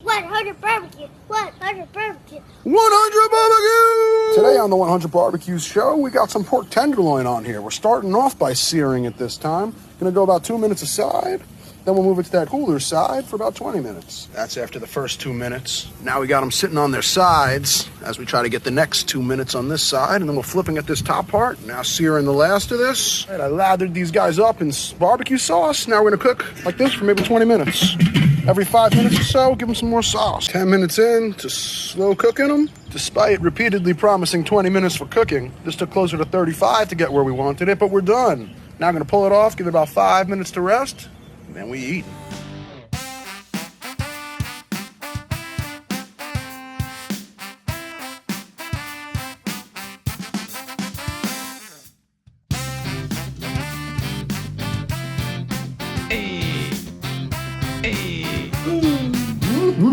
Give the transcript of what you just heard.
100 barbecue. 100 barbecue. 100 barbecue! Today on the 100 Barbecues show, we got some pork tenderloin on here. We're starting off by searing it this time. Gonna go about 2 minutes aside. Then we'll move it to that cooler side for about 20 minutes. That's after the first 2 minutes. Now we got them sitting on their sides as we try to get the next 2 minutes on this side, and then we're flipping at this top part. Now searing the last of this. All right, I lathered these guys up in barbecue sauce. Now we're gonna cook like this for maybe 20 minutes. Every 5 minutes or so, give them some more sauce. 10 minutes in to slow cooking them. Despite repeatedly promising 20 minutes for cooking, this took closer to 35 to get where we wanted it, but we're done. Now I'm gonna pull it off, give it about 5 minutes to rest, and then we eat.